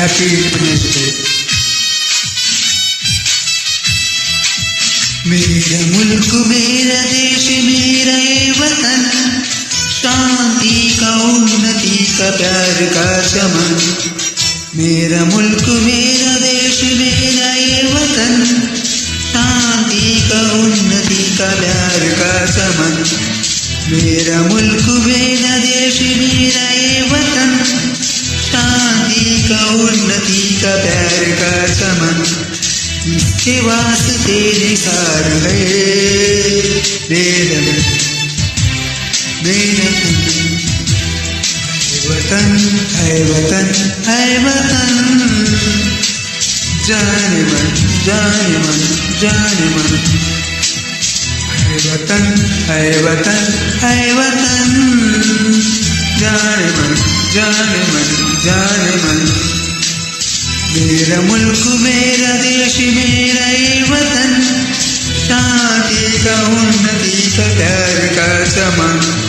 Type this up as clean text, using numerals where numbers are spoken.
Happy independence day. मेरा मुल्क मेरा देश मेरा ये वतन, शांति का उन्नति का प्यार का चमन। मेरा मुल्क मेरा देश मेरा ये वतन, शांति का उन्नति का प्यार का चमन। मेरा मुल्क मेरा देश मेरा ये वतन, शांति का उन्नति का प्यार का चमन। इसके वास्ते निसार है मेरा मेरा वतन है वतन है वतन, जाने मन जाने मन जाने मन। है वतन है वतन है वतन, जाने मन जाने मन जाने मन। मेरा मुल्क मेरा देश मेरा ये वतन, शांति का उन्नति का प्यार का चमन।